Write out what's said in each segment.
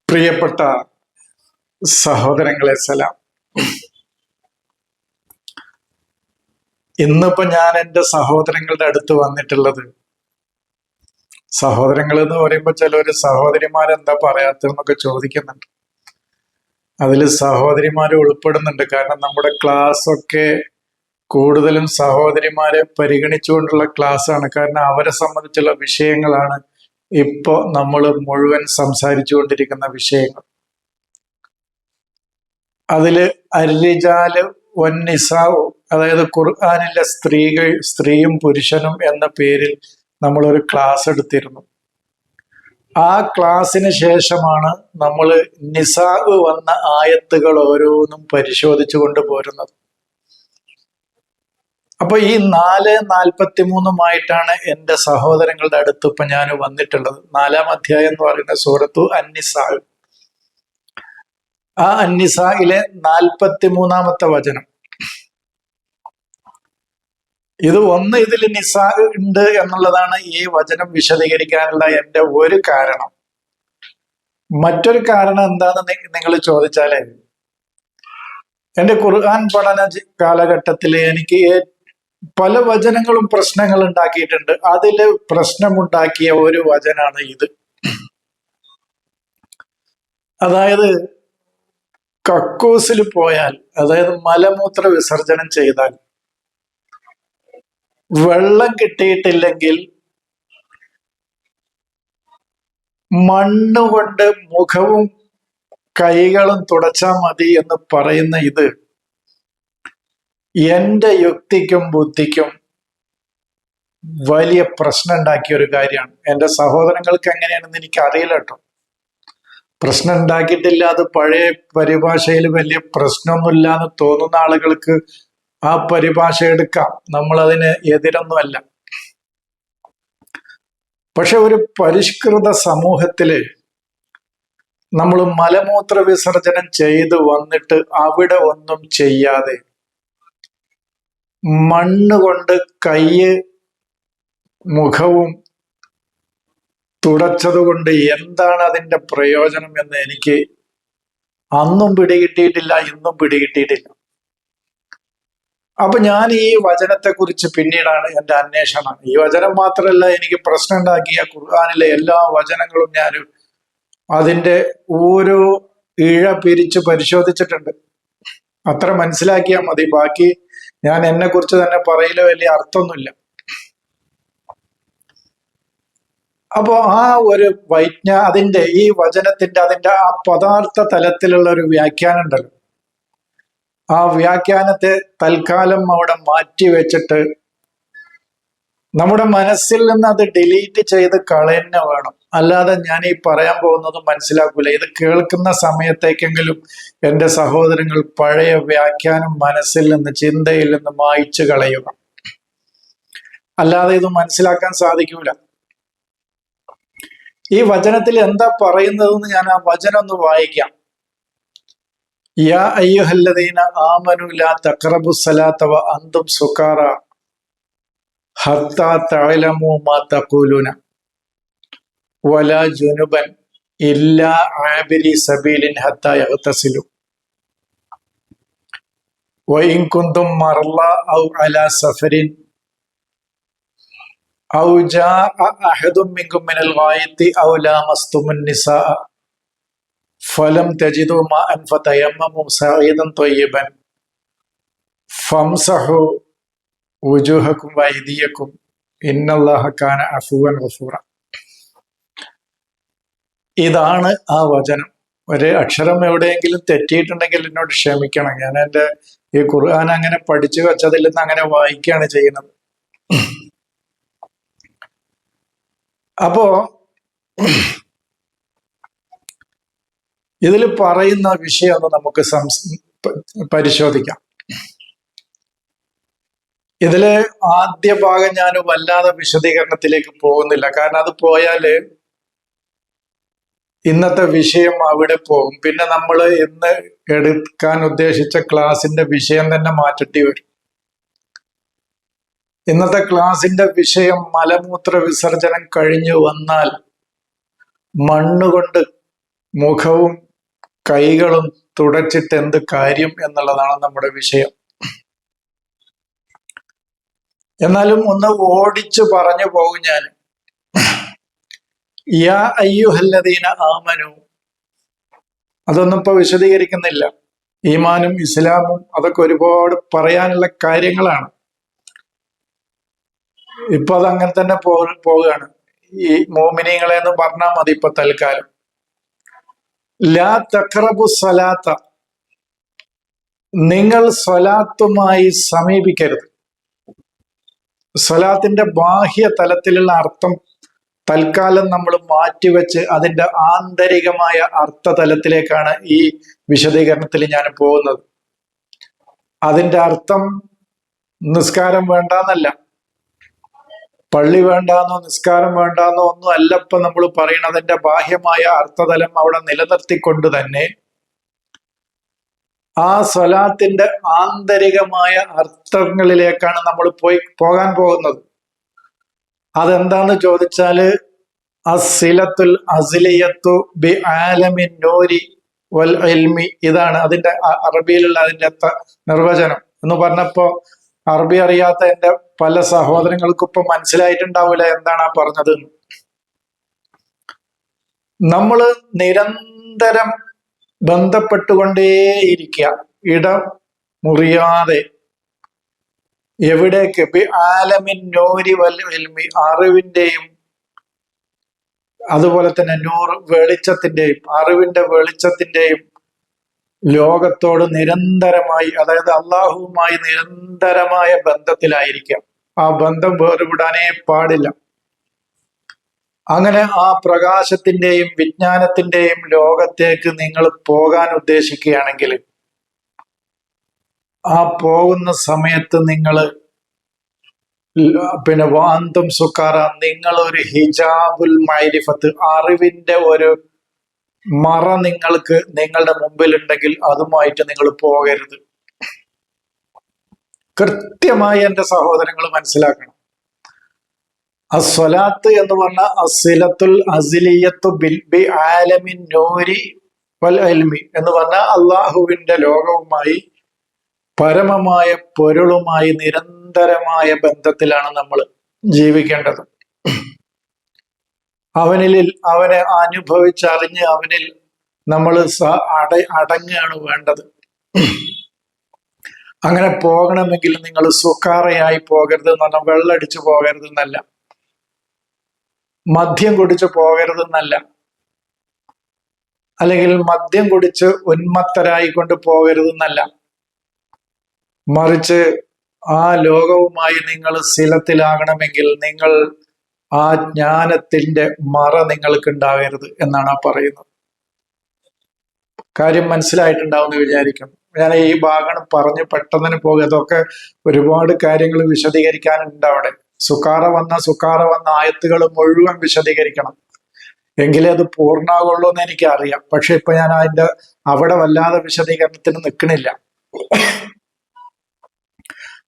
പ്രിയപ്പെട്ട സഹോദരങ്ങളെ സലാം. ഇന്നിപ്പോ ഞാൻ എൻ്റെ സഹോദരങ്ങളുടെ അടുത്ത് വന്നിട്ടുള്ളത്, സഹോദരങ്ങൾ എന്ന് പറയുമ്പോൾ ചിലര് സഹോദരിമാരെന്താ പറയാത്തതെന്നൊക്കെ ചോദിക്കുന്നുണ്ട്. അതിൽ സഹോദരിമാര് ഉൾപ്പെടുന്നുണ്ട്. കാരണം നമ്മുടെ ക്ലാസ് ഒക്കെ കൂടുതലും സഹോദരിമാരെ പരിഗണിച്ചുകൊണ്ടുള്ള ക്ലാസ് ആണ്. കാരണം അവരെ സംബന്ധിച്ചുള്ള വിഷയങ്ങളാണ് ഇപ്പോ നമ്മൾ മുഴുവൻ സംസാരിച്ചു കൊണ്ടിരിക്കുന്ന വിഷയങ്ങൾ. അതില് അർരിജാല് വന്നിസാഉ, അതായത് ഖുർആനിലെ സ്ത്രീയും പുരുഷനും എന്ന പേരിൽ നമ്മളൊരു ക്ലാസ് എടുത്തിരുന്നു. ആ ക്ലാസ്സിന് ശേഷമാണ് നമ്മൾ നിസാ വന്ന ആയത്തുകൾ ഓരോന്നും പരിശോധിച്ചു കൊണ്ടുപോരുന്നത്. അപ്പൊ ഈ 4:43 എൻ്റെ സഹോദരങ്ങളുടെ അടുത്ത് ഇപ്പൊ ഞാൻ വന്നിട്ടുള്ളത്. 4-ാം അധ്യായം എന്ന് പറയുന്ന സൂറത്തു അന്നിസാ. ആ അന്നിസായിലെ 43-ാമത്തെ വചനം. ഇതിൽ നിസാ ഉണ്ട് എന്നുള്ളതാണ് ഈ വചനം വിശദീകരിക്കാനുള്ള എൻ്റെ ഒരു കാരണം. മറ്റൊരു കാരണം എന്താണെന്ന് നിങ്ങൾ ചോദിച്ചാലേ, എൻ്റെ ഖുർആൻ പഠന കാലഘട്ടത്തിൽ എനിക്ക് പല വചനങ്ങളും പ്രശ്നങ്ങൾ ഉണ്ടാക്കിയിട്ടുണ്ട്. അതില് പ്രശ്നമുണ്ടാക്കിയ ഒരു വചനാണ് ഇത്. അതായത് കക്കൂസിൽ പോയാൽ, അതായത് മലമൂത്ര വിസർജനം ചെയ്താൽ വെള്ളം കിട്ടിയിട്ടില്ലെങ്കിൽ മണ്ണുകൊണ്ട് മുഖവും കൈകളും തുടച്ചാൽ മതി എന്ന് പറയുന്ന ഇത് എൻ്റെ യുക്തിക്കും ബുദ്ധിക്കും വലിയ പ്രശ്നം ഉണ്ടാക്കിയ ഒരു കാര്യമാണ്. എൻ്റെ സഹോദരങ്ങൾക്ക് എങ്ങനെയാണെന്ന് എനിക്ക് അറിയില്ല കേട്ടോ. പ്രശ്നം ഉണ്ടാക്കിയിട്ടില്ല, അത് പഴയ പരിഭാഷയിൽ വലിയ പ്രശ്നമൊന്നുമില്ല എന്ന് തോന്നുന്ന ആളുകൾക്ക് ആ പരിഭാഷ എടുക്കാം. നമ്മളതിന് എതിരൊന്നുമല്ല. പക്ഷെ ഒരു പരിഷ്കൃത സമൂഹത്തില് നമ്മൾ മലമൂത്ര വിസർജനം ചെയ്ത് വന്നിട്ട് അവിടെ ഒന്നും ചെയ്യാതെ മണ്ണ് കൊണ്ട് കയ്യ് മുഖവും തുടച്ചത് കൊണ്ട് എന്താണ് അതിൻ്റെ പ്രയോജനം എന്ന് എനിക്ക് അന്നും പിടികിട്ടിയിട്ടില്ല, ഇന്നും പിടികിട്ടിയിട്ടില്ല. അപ്പൊ ഞാൻ ഈ വചനത്തെ കുറിച്ച് പിന്നീടാണ് എൻ്റെ അന്വേഷണം. ഈ വചനം മാത്രമല്ല, എനിക്ക് പ്രശ്നം ഉണ്ടാക്കിയ ഖുർആനിലെ എല്ലാ വചനങ്ങളും ഞാൻ അതിൻ്റെ ഓരോ ഇഴ പിരിച്ച് പരിശോധിച്ചിട്ടുണ്ട്. അത്ര മനസ്സിലാക്കിയാൽ മതി. ബാക്കി ഞാൻ എന്നെ കുറിച്ച് തന്നെ പറയില്ല, വലിയ അർത്ഥമൊന്നുമില്ല. അപ്പോ ആ ഒരു അതിന്റെ ഈ വചനത്തിന്റെ അതിന്റെ ആ പദാർത്ഥ തലത്തിലുള്ള ഒരു വ്യാഖ്യാനം ഉണ്ടല്ലോ, ആ വ്യാഖ്യാനത്തെ തൽക്കാലം അവിടെ മാറ്റി വെച്ചിട്ട് നമ്മുടെ മനസ്സിൽ നിന്ന് അത് ഡിലീറ്റ് ചെയ്ത് കളയുന്ന വേണം. അല്ലാതെ ഞാൻ ഈ പറയാൻ പോകുന്നത് മനസ്സിലാക്കൂല. ഇത് കേൾക്കുന്ന സമയത്തേക്കെങ്കിലും എൻ്റെ സഹോദരങ്ങൾ പഴയ വ്യാഖ്യാനം മനസ്സിൽ നിന്ന്, ചിന്തയിൽ നിന്ന് മായ്ച്ചു കളയുക. അല്ലാതെ ഇത് മനസ്സിലാക്കാൻ സാധിക്കൂല. ഈ വചനത്തിൽ എന്താ പറയുന്നതെന്ന് ഞാൻ ആ വചനം ഒന്ന് വായിക്കാം. യാ അയ്യുഹല്ലദീന ആമനു ലാ തഖറബു സ്വലാത്ത വ അന്തും സുകാറ ഹത്താ തഅലമു മാ തഖൂലുന വലാ ജുനുബൻ ഇല്ലാ ആബിരി സബീലിൻ ഹത്താ യഗ്തസിലു വ ഇൻ കുന്തും മർള ഔ അലാ സഫരിൻ ഔ ജാഅ അഹദും മിൻകും മിനൽ ഗായിത്തി ഔ ലാമസ്തുമുൻ നിസാ ഫലം തജിദു മാഅൻ ഫതയമ്മമു സഈദൻ ത്വയ്യിബൻ ഫംസഹു വുജൂഹക്കും വൈദിയക്കും ഇന്നല്ലാഹ കാന അഫുവൻ ഗഫൂറ. ഇതാണ് ആ വചനം. ഒരു അക്ഷരം എവിടെയെങ്കിലും തെറ്റിയിട്ടുണ്ടെങ്കിൽ എന്നോട് ക്ഷമിക്കണം. ഞാൻ എൻ്റെ ഈ ഖുർആൻ അങ്ങനെ പഠിച്ചു വെച്ചതിൽ നിന്ന് അങ്ങനെ വായിക്കുകയാണ് ചെയ്യുന്നത്. അപ്പോ ഇതിൽ പറയുന്ന വിഷയം ഒന്ന് നമുക്ക് പരിശോധിക്കാം. ഇതിലെ ആദ്യ ഭാഗം ഞാൻ വല്ലാതെ വിശദീകരണത്തിലേക്ക് പോകുന്നില്ല. കാരണം അത് പോയാല് ഇന്നത്തെ വിഷയം അവിടെ പോകും. പിന്നെ നമ്മൾ ഇന്ന് എടുക്കാൻ ഉദ്ദേശിച്ച ക്ലാസിന്റെ വിഷയം തന്നെ മാറ്റേണ്ടി വരും. ഇന്നത്തെ ക്ലാസിന്റെ വിഷയം മലമൂത്ര വിസർജനം കഴിഞ്ഞു വന്നാൽ മണ്ണുകൊണ്ട് മുഖവും കൈകളും തുടച്ചിട്ട് എന്ത് കാര്യം എന്നുള്ളതാണ് നമ്മുടെ വിഷയം. എന്നാലും ഒന്ന് ഓടിച്ചു പറഞ്ഞു പോകും ഞാൻ. യാ അയ്യുഹല്ലദീന ആമനു, അതൊന്നും ഇപ്പൊ വിശദീകരിക്കുന്നില്ല. ഈമാനും ഇസ്ലാമും അതൊക്കെ ഒരുപാട് പറയാനുള്ള കാര്യങ്ങളാണ്. ഇപ്പൊ അത് അങ്ങനെ തന്നെ പോവുകയാണ്. ഈ മോമിനീങ്ങളെ എന്ന് പറഞ്ഞാൽ മതി ഇപ്പൊ തൽക്കാലം. ലാ തഖറബു സ്വലാത്ത, നിങ്ങൾ സ്വലാത്തുമായി സമീപിക്കരുത്. സ്വലാത്തിന്റെ ബാഹ്യ തലത്തിലുള്ള അർത്ഥം തൽക്കാലം നമ്മൾ മാറ്റിവെച്ച് അതിന്റെ ആന്തരികമായ അർത്ഥതലത്തിലേക്കാണ് ഈ വിശദീകരണത്തിൽ ഞാൻ പോകുന്നത്. അതിന്റെ അർത്ഥം നിസ്കാരം വേണ്ടാന്നല്ല, പള്ളി വേണ്ടാന്നോ നിസ്കാരം വേണ്ടാന്നോ ഒന്നും അല്ല ഇപ്പൊ നമ്മൾ പറയണത്. അതിന്റെ ബാഹ്യമായ അർത്ഥതലം അവിടെ നിലനിർത്തിക്കൊണ്ട് തന്നെ ആ സ്വലാത്തിന്റെ ആന്തരികമായ അർത്ഥങ്ങളിലേക്കാണ് നമ്മൾ പോകാൻ പോകുന്നത്. അതെന്താന്ന് ചോദിച്ചാല് അസ്സിലത്തുൽ അസ്ലിയത്തു ബി ആലമിൻ നൂരി വൽ ഇൽമി, ഇതാണ് അതിന്റെ അറബിയിലുള്ള അതിന്റെ നിർവചനം. എന്ന് പറഞ്ഞപ്പോ അറബി അറിയാത്ത എന്റെ പല സഹോദരങ്ങൾക്കും ഇപ്പൊ മനസ്സിലായിട്ടുണ്ടാവില്ല എന്താണ് ആ പറഞ്ഞത്. നമ്മള് നിരന്തരം ബന്ധപ്പെട്ടുകൊണ്ടേയിരിക്കുക, ഇടം മുറിയാതെ. എവിടേക്ക്? ബി ആലമിൻ നൂരി വൽ ഇൽമി, അറിവിന്റെയും അതുപോലെ തന്നെ നൂറ് വെളിച്ചത്തിന്റെയും, അറിവിന്റെ വെളിച്ചത്തിന്റെയും ലോകത്തോട് നിരന്തരമായി, അതായത് അള്ളാഹുവുമായി നിരന്തരമായ ബന്ധത്തിലായിരിക്കാം. ആ ബന്ധം വേർവിടാനേ പാടില്ല. അങ്ങനെ ആ പ്രകാശത്തിന്റെയും വിജ്ഞാനത്തിന്റെയും ലോകത്തേക്ക് നിങ്ങൾ പോകാൻ ഉദ്ദേശിക്കുകയാണെങ്കിൽ ആ പോകുന്ന സമയത്ത് നിങ്ങൾ വാന്തും സുക്കാറ, നിങ്ങൾ ഒരു ഹിജാബുൽ മൈരിഫത്ത്, അറിവിന്റെ ഒരു മറ നിങ്ങൾക്ക് നിങ്ങളുടെ മുമ്പിലുണ്ടെങ്കിൽ അതുമായിട്ട് നിങ്ങൾ പോകരുത്. കൃത്യമായി എന്റെ സഹോദരങ്ങൾ മനസ്സിലാക്കണം. അസ്വലാത്ത് എന്ന് പറഞ്ഞാൽ അസിലത്തുൽ അസിലിയത്തു ബി ആലമിൻ നൂരി വൽ ഇൽമി എന്ന് പറഞ്ഞാൽ അള്ളാഹുവിന്റെ ലോകവുമായി പരമമായ പൊരുളുമായി നിരന്തരമായ ബന്ധത്തിലാണ് നമ്മൾ ജീവിക്കേണ്ടത്. അവനെ അനുഭവിച്ചറിഞ്ഞ് അവനിൽ നമ്മൾ അടങ്ങുകയാണ് വേണ്ടത്. അങ്ങനെ പോകണമെങ്കിൽ നിങ്ങൾ സുക്കാറയായി പോകരുത് എന്ന് പറഞ്ഞാൽ വെള്ളടിച്ചു പോകരുത് എന്നല്ല, മദ്യം കുടിച്ച് പോകരുത് എന്നല്ല, അല്ലെങ്കിൽ മദ്യം കുടിച്ച് ഉന്മത്തരായി കൊണ്ട് പോകരുത് എന്നല്ല. മറിച്ച് ആ ലോകവുമായി നിങ്ങൾ സ്ഥിരത്തിലാകണമെങ്കിൽ നിങ്ങൾ ആ ജ്ഞാനത്തിന്റെ മറ നിങ്ങൾക്ക് ഉണ്ടാകരുത് എന്നാണ് ആ പറയുന്നത്. കാര്യം മനസ്സിലായിട്ടുണ്ടാവും എന്ന് വിചാരിക്കും. ഞാൻ ഈ ഭാഗം പറഞ്ഞ് പെട്ടെന്ന് പോകുക. അതൊക്കെ ഒരുപാട് കാര്യങ്ങൾ വിശദീകരിക്കാനുണ്ട് അവിടെ. സുക്കാറ വന്ന ആയത്തുകൾ മുഴുവൻ വിശദീകരിക്കണം, എങ്കിലേ അത് പൂർണ്ണമാകുള്ളൂ എന്ന് എനിക്ക് അറിയാം. പക്ഷെ ഇപ്പൊ ഞാൻ അവിടെ വല്ലാതെ വിശദീകരണത്തിന് നിൽക്കണില്ല.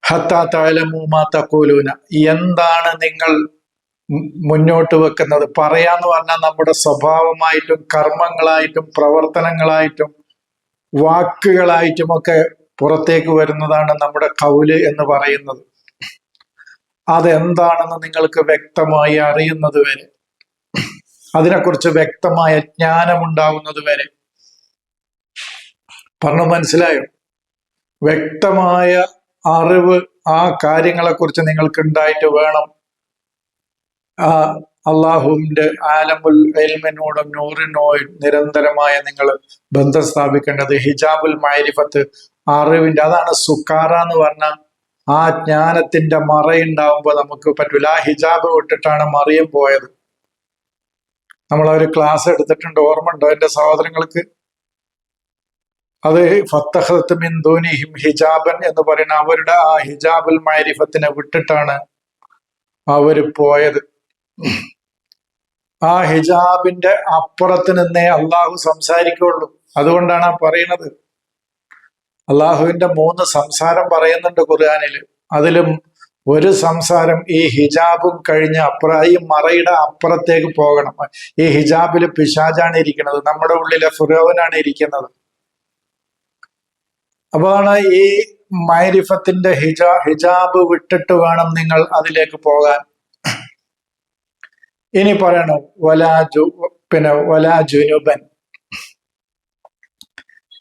ഹത്താ തഅലമൂ മാ തഖൂലൂന, എന്താണ് നിങ്ങൾ മുന്നോട്ട് വെക്കുന്നത്? പറയാന്ന് പറഞ്ഞാൽ നമ്മുടെ സ്വഭാവമായിട്ടും കർമ്മങ്ങളായിട്ടും പ്രവർത്തനങ്ങളായിട്ടും വാക്കുകളായിട്ടും ഒക്കെ പുറത്തേക്ക് വരുന്നതാണ് നമ്മുടെ ഖൗല് എന്ന് പറയുന്നത്. അതെന്താണെന്ന് നിങ്ങൾക്ക് വ്യക്തമായി അറിയുന്നത് വരെ, അതിനെക്കുറിച്ച് വ്യക്തമായ ജ്ഞാനമുണ്ടാകുന്നത് വരെ. പറഞ്ഞു മനസ്സിലായോ? വ്യക്തമായ അറിവ് ആ കാര്യങ്ങളെക്കുറിച്ച് നിങ്ങൾക്ക് ഉണ്ടായിട്ട് വേണം ആ അള്ളാഹുവിന്റെ ആലമുൽ ഇൽമിനോടും നൂറിനോടും നിരന്തരമായ നിങ്ങൾ ബന്ധം സ്ഥാപിക്കേണ്ടത്. ഹിജാബുൽ മൈരിഫത്ത്, അറിവിന്റെ, അതാണ് സുക്കാറ എന്ന് പറഞ്ഞാൽ ആ ജ്ഞാനത്തിന്റെ മറയുണ്ടാവുമ്പോൾ നമുക്ക് പറ്റൂല. ആ ഹിജാബ് വിട്ടിട്ടാണ് മറിയം പോയത്. നമ്മളൊരു ക്ലാസ് എടുത്തിട്ടുണ്ട്, ഓർമ്മ ഉണ്ടോ എന്റെ സഹോദരങ്ങൾക്ക്? അത് ഫത്തഹത്ത് മിൻ ദൂനിഹിം ഹിജാബൻ എന്ന് പറയുന്ന അവരുടെ ആ ഹിജാബുൽ മൈരിഫത്തിനെ വിട്ടിട്ടാണ് അവര് പോയത്. ആ ഹിജാബിന്റെ അപ്പുറത്ത് നിന്നേ അള്ളാഹു സംസാരിക്കുള്ളൂ. അതുകൊണ്ടാണ് ആ പറയുന്നത്. അള്ളാഹുവിന്റെ 3 സംസാരം പറയുന്നുണ്ട് ഖുർആനില്. അതിലും ഒരു സംസാരം ഈ ഹിജാബും കഴിഞ്ഞ് ഈ മറയുടെ അപ്പുറത്തേക്ക് പോകണം. ഈ ഹിജാബിൽ പിശാചാണ് ഇരിക്കുന്നത്, നമ്മുടെ ഉള്ളിലെ ഫിറൗനാണ് ഇരിക്കുന്നത്. അപ്പോഴാണ് ഈ മൈരിഫത്തിന്റെ ഹിജാബ് വിട്ടിട്ട് വേണം നിങ്ങൾ അതിലേക്ക് പോകാൻ. ഇനി പറയണം വലാ ജുനുബൻ.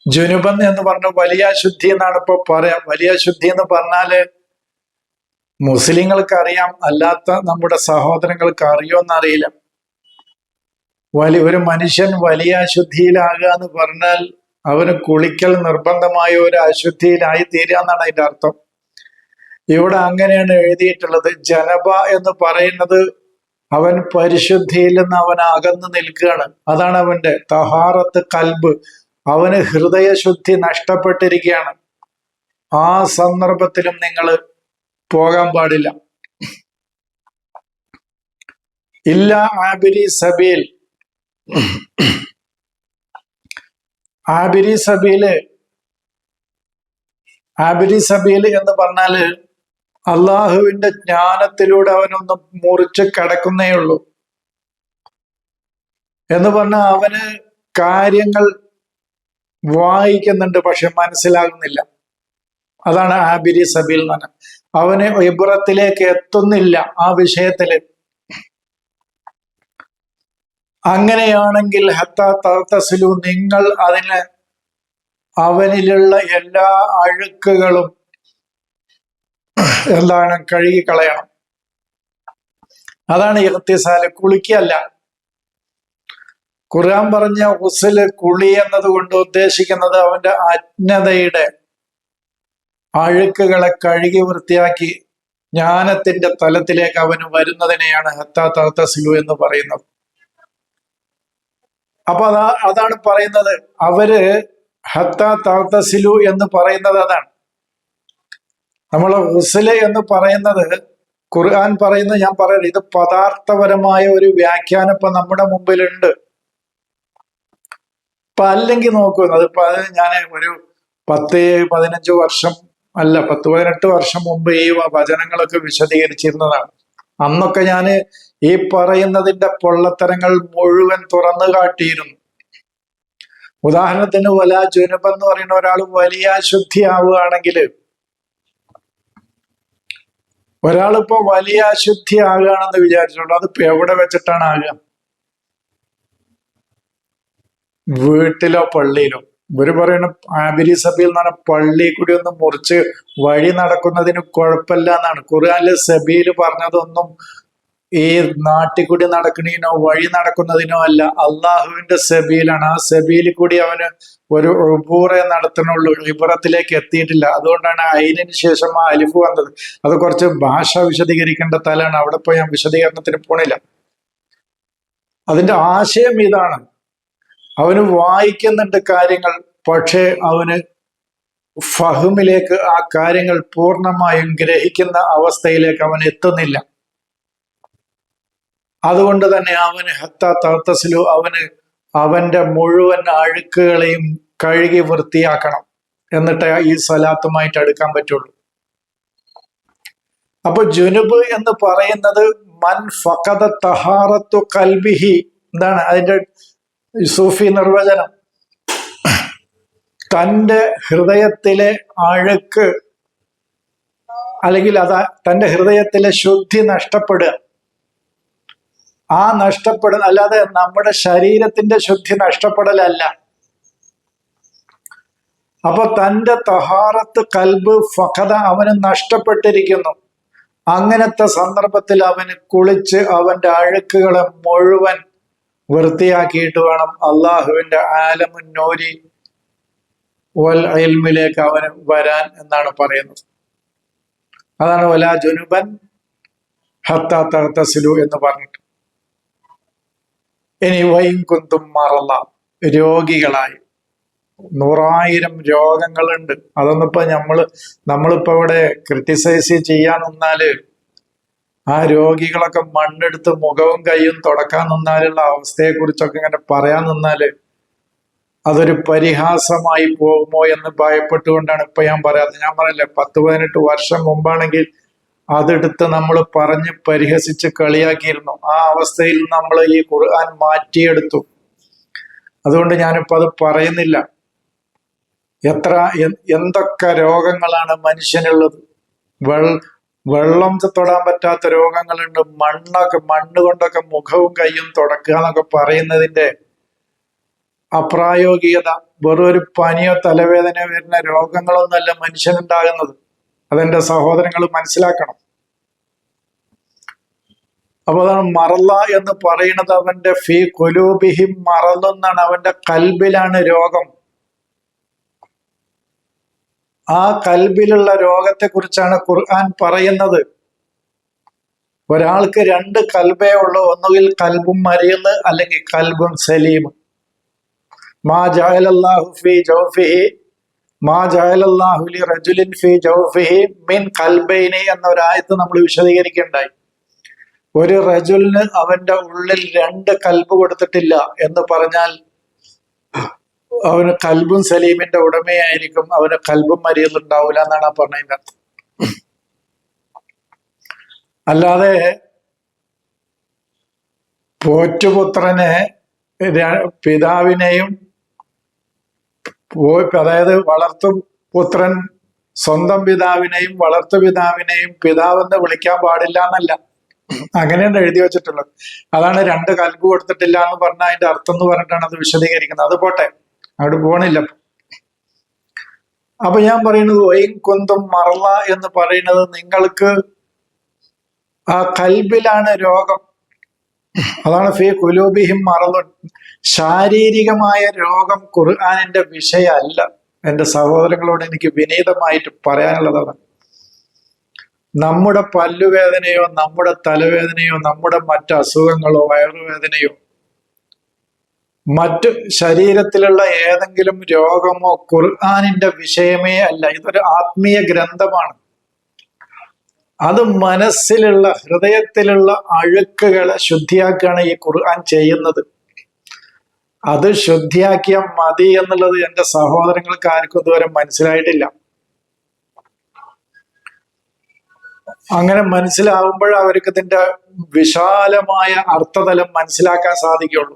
ജുനുബൻ എന്ന് പറഞ്ഞ വലിയ ശുദ്ധി എന്നാണ് ഇപ്പൊ പറയാം. വലിയ ശുദ്ധി എന്ന് പറഞ്ഞാല് മുസ്ലിങ്ങൾക്ക് അറിയാം, അല്ലാത്ത നമ്മുടെ സഹോദരങ്ങൾക്ക് അറിയോന്നറിയില്ല. ഒരു മനുഷ്യൻ വലിയ അശുദ്ധിയിലാകുക എന്ന് പറഞ്ഞാൽ അവന് കുളിക്കൽ നിർബന്ധമായ ഒരു അശുദ്ധിയിലായി തീരുക എന്നാണ് അതിന്റെ അർത്ഥം. ഇവിടെ അങ്ങനെയാണ് എഴുതിയിട്ടുള്ളത്. ജനബ എന്ന് പറയുന്നത് അവൻ പരിശുദ്ധിയിൽ നിന്ന് അവൻ അകന്നു നിൽക്കുകയാണ്. അതാണ് അവന്റെ തഹാറത്ത് കൽബ്. അവന് ഹൃദയശുദ്ധി നഷ്ടപ്പെട്ടിരിക്കുകയാണ്. ആ സന്ദർഭത്തിലും നിങ്ങൾ പോകാൻ പാടില്ല. ഇല്ല ആബിരി സബീൽ. ആബിരി സബീൽ എന്ന് പറഞ്ഞാല് അള്ളാഹുവിന്റെ ജ്ഞാനത്തിലൂടെ അവനൊന്ന് മുറിച്ച് കടക്കുന്നേ ഉള്ളൂ എന്ന് പറഞ്ഞാൽ അവന് കാര്യങ്ങൾ വായിക്കുന്നുണ്ട്, പക്ഷെ മനസ്സിലാകുന്നില്ല. അതാണ് ആബിരി സബീൽ എന്ന് പറഞ്ഞാൽ. അവന് ഇബ്രത്തിലേക്ക് എത്തുന്നില്ല ആ വിഷയത്തില്. അങ്ങനെയാണെങ്കിൽ ഹത്താ തഗ്തസിലു, നിങ്ങൾ അവനിലുള്ള എല്ലാ അഴുക്കുകളും കഴുകിക്കളയണം. അതാണ് ഇഖ്തിസാല്. കുളിക്കല്ല. ഖുർആൻ പറഞ്ഞ ഉസ്ല്, കുളി എന്നതുകൊണ്ട് ഉദ്ദേശിക്കുന്നത് അവന്റെ അജ്ഞതയുടെ അഴുക്കുകളെ കഴുകി വൃത്തിയാക്കി ജ്ഞാനത്തിന്റെ തലത്തിലേക്ക് അവന് വരുന്നതിനെയാണ് ഹത്താ തഗ്തസിലു എന്ന് പറയുന്നത്. അപ്പൊ അതാണ് പറയുന്നത്. അവര് ഹത്താ തഗ്തസിലു എന്ന് പറയുന്നത് അതാണ്. നമ്മളെ ഉസ്ല് എന്ന് പറയുന്നത് ഖുർആൻ പറയുന്നത്, ഞാൻ പറയുന്നത് ഇത് പദാർത്ഥപരമായ ഒരു വ്യാഖ്യാനം ഇപ്പൊ നമ്മുടെ മുമ്പിലുണ്ട്. ഇപ്പൊ അല്ലെങ്കിൽ നോക്കൂ, അതിപ്പോ ഞാൻ ഒരു 10-15 വർഷം അല്ല 10-18 വർഷം മുമ്പ് ഈ വചനങ്ങളൊക്കെ വിശദീകരിച്ചിരുന്നതാണ്. അന്നൊക്കെ ഞാൻ ഈ പറയുന്നതിന്റെ പൊള്ളത്തരങ്ങൾ മുഴുവൻ തുറന്നു കാട്ടിയിരുന്നു. ഉദാഹരണത്തിന് വലാ ജുനുബ് എന്ന് പറയുന്ന ഒരാൾ വലിയ അശുദ്ധി ആവുകയാണെങ്കിൽ, ഒരാളിപ്പോ വലിയ അശുദ്ധി ആകുകയാണെന്ന് വിചാരിച്ചോളൂ, അതിപ്പോ എവിടെ വെച്ചിട്ടാണ് ആകുക? വീട്ടിലോ പള്ളിയിലോ. ഇവര് പറയണ ആബിരി സബീൽ എന്ന് പറഞ്ഞ പള്ളി കൂടി ഒന്ന് മുറിച്ച് വഴി നടക്കുന്നതിന് കുഴപ്പമില്ല എന്നാണ്. ഖുർആനിലെ സബീല് പറഞ്ഞതൊന്നും ഈ നാട്ടിൽ കൂടി നടക്കണീനോ വഴി നടക്കുന്നതിനോ അല്ല, അള്ളാഹുവിന്റെ സബീലാണ്. ആ സബീലിൽ കൂടി അവന് ഒരു ഉബൂറെ നടത്തണുള്ളൂ, ഇബ്രത്തിലേക്ക് എത്തിയിട്ടില്ല. അതുകൊണ്ടാണ് അതിന് ശേഷം ആ അലിഫ് വന്നത്. അത് കുറച്ച് ഭാഷ വിശദീകരിക്കേണ്ട തലാണ്, അവിടെ പോയി ഞാൻ വിശദീകരണത്തിന് പോണില്ല. അതിന്റെ ആശയം ഇതാണ്. അവന് വായിക്കുന്നുണ്ട് കാര്യങ്ങൾ, പക്ഷേ അവന് ഫഹ്മിലേക്ക്, ആ കാര്യങ്ങൾ പൂർണ്ണമായും ഗ്രഹിക്കുന്ന അവസ്ഥയിലേക്ക് അവൻ എത്തുന്നില്ല. അതുകൊണ്ട് തന്നെ അവന് ഹത്താ തഗ്തസിലു, അവന്റെ മുഴുവൻ അഴുക്കുകളെയും കഴുകി വൃത്തിയാക്കണം. എന്നിട്ട് ഈ സ്വലാത്തുമായിട്ട് അടുക്കാൻ പറ്റുള്ളൂ. അപ്പൊ ജുനുബ് എന്ന് പറയുന്നത് മൻ ഫഖദ തഹാറത്തു ഖൽബിഹി. എന്താണ് അതിന്റെ സൂഫി നിർവചനം? തൻ്റെ ഹൃദയത്തിലെ അഴുക്ക്, അല്ലെങ്കിൽ തൻ്റെ ഹൃദയത്തിലെ ശുദ്ധി നഷ്ടപ്പെടുക. ആ നഷ്ടപ്പെടുന്ന, അല്ലാതെ നമ്മുടെ ശരീരത്തിന്റെ ശുദ്ധി നഷ്ടപ്പെടലല്ല. അപ്പൊ തൻ്റെ തഹാറത്ത് കൽബ് ഫഖദ, അവന് നഷ്ടപ്പെട്ടിരിക്കുന്നു. അങ്ങനത്തെ സന്ദർഭത്തിൽ അവന് കുളിച്ച് അവന്റെ അഴുക്കുകളെ മുഴുവൻ വൃത്തിയാക്കിയിട്ട് വേണം അള്ളാഹുവിന്റെ ആലമുൻ നൂരി വൽ ഇൽമിലേക്ക് അവന് വരാൻ എന്നാണ് പറയുന്നത്. അതാണ് വലാ ജുനുബൻ ഹത്താ തഗ്തസിലു എന്ന് പറഞ്ഞിട്ട്. ഇനി വൈൻ കുന്തും മറല്ല, രോഗികളായി 100,000 രോഗങ്ങളുണ്ട്. അതൊന്നിപ്പോ നമ്മളിപ്പോ ഇവിടെ ക്രിട്ടിസൈസ് ചെയ്യാൻ നിന്നാല്, ആ രോഗികളൊക്കെ മണ്ണെടുത്ത് മുഖവും കൈയും തുടക്കാൻ നിന്നാലുള്ള അവസ്ഥയെ കുറിച്ചൊക്കെ ഇങ്ങനെ പറയാൻ നിന്നാല് അതൊരു പരിഹാസമായി പോകുമോ എന്ന് ഭയപ്പെട്ടുകൊണ്ടാണ് ഇപ്പൊ ഞാൻ പറയാത്തത്. ഞാൻ പറയില്ലേ, 10-18 വർഷം മുമ്പാണെങ്കിൽ അതെടുത്ത് നമ്മൾ പറഞ്ഞ് പരിഹസിച്ച് കളിയാക്കിയിരുന്നു. ആ അവസ്ഥയിൽ നമ്മൾ ഈ ഖുർആൻ മാറ്റിയെടുത്തു. അതുകൊണ്ട് ഞാനിപ്പോ അത് പറയുന്നില്ല. എന്തൊക്കെ രോഗങ്ങളാണ് മനുഷ്യനുള്ളത്. വെള്ളം തൊടാൻ പറ്റാത്ത രോഗങ്ങളുണ്ട്. മണ്ണ് കൊണ്ടൊക്കെ മുഖവും കൈയും തുടക്കുക എന്നൊക്കെ പറയുന്നതിന്റെ അപ്രായോഗികത. വെറൊരു പനിയോ തലവേദനയോ വരുന്ന രോഗങ്ങളൊന്നല്ല മനുഷ്യനുണ്ടാകുന്നത്. അതെന്റെ സഹോദരങ്ങൾ മനസ്സിലാക്കണം. അപ്പൊ അതാണ് മറല്ല എന്ന് പറയുന്നത്. അവന്റെ ഫീ കുലൂബിഹിം മറലെന്നാണ്. അവന്റെ കൽബിലാണ് രോഗം. ആ കൽബിലുള്ള രോഗത്തെ കുറിച്ചാണ് ഖുർആൻ പറയുന്നത്. ഒരാൾക്ക് രണ്ട് കൽബേ ഉള്ളൂ. ഒന്നുകിൽ കൽബും മരീദ്, അല്ലെങ്കിൽ കൽബും സലീം. മാ ജഅലല്ലാഹു ഫീ ജൗഫിഹി മാ ജഅലല്ലാഹു ലിറജുലിൻ ഫീ ജൗഫിഹി മിൻ ഖൽബൈനി എന്നൊരായത്ത് നമ്മൾ വിശദീകരിക്കുകയുണ്ടായി. ഒരു റജുലിന് അവന്റെ ഉള്ളിൽ രണ്ട് കൽബ് കൊടുത്തിട്ടില്ല എന്ന് പറഞ്ഞാൽ അവന് കൽബും സലീമിന്റെ ഉടമയായിരിക്കും. അവന് കൽബും മരീദ് ഉണ്ടാവില്ല എന്നാണ് ആ പറഞ്ഞതിന്റെ അർത്ഥം. അല്ലാതെ പോറ്റുപുത്രനെ പിതാവിനെയും അതായത് വളർത്തുപുത്രൻ സ്വന്തം പിതാവിനെയും വളർത്തുപിതാവിനെയും പിതാവെന്ന് വിളിക്കാൻ പാടില്ല എന്നല്ല. അങ്ങനെയാണ് എഴുതി വെച്ചിട്ടുള്ളത്. അതാണ് രണ്ട് കൽബ് കൊടുത്തിട്ടില്ല എന്ന് പറഞ്ഞ അതിന്റെ അർത്ഥം എന്ന് പറഞ്ഞിട്ടാണ് അത് വിശദീകരിക്കുന്നത്. അത് പോട്ടെ, അവിടെ പോണില്ല. അപ്പൊ ഞാൻ പറയുന്നത് വൈൻ കൊന്തും മറല എന്ന് പറയുന്നത് നിങ്ങൾക്ക് ആ കൽബിലാണ് രോഗം. അതാണ് ഫീ കുലൂബിഹിം മറലുൻ. ശാരീരികമായ രോഗം ഖുർആനിന്റെ വിഷയമല്ല. എന്റെ സഹോദരങ്ങളോട് എനിക്ക് വിനീതമായിട്ട് പറയാനുള്ളതാണ്. നമ്മുടെ പല്ലുവേദനയോ നമ്മുടെ തലവേദനയോ നമ്മുടെ മറ്റ് അസുഖങ്ങളോ വയറുവേദനയോ മറ്റ് ശരീരത്തിലുള്ള ഏതെങ്കിലും രോഗമോ ഖുർആനിന്റെ വിഷയമേ അല്ല. ഇതൊരു ആത്മീയ ഗ്രന്ഥമാണ്. അത് മനസ്സിലുള്ള ഹൃദയത്തിലുള്ള അഴുക്കുകളെ ശുദ്ധിയാക്കുകയാണ് ഈ ഖുർആൻ ചെയ്യുന്നത്. അത് ശുദ്ധിയാക്കിയാൽ മതി എന്നുള്ളത് എൻ്റെ സഹോദരങ്ങൾക്ക് ആർക്കും ഇതുവരെ മനസ്സിലായിട്ടില്ല. അങ്ങനെ മനസ്സിലാവുമ്പോൾ അവർക്ക് ഇതിന്റെ വിശാലമായ അർത്ഥതലം മനസ്സിലാക്കാൻ സാധിക്കുള്ളൂ.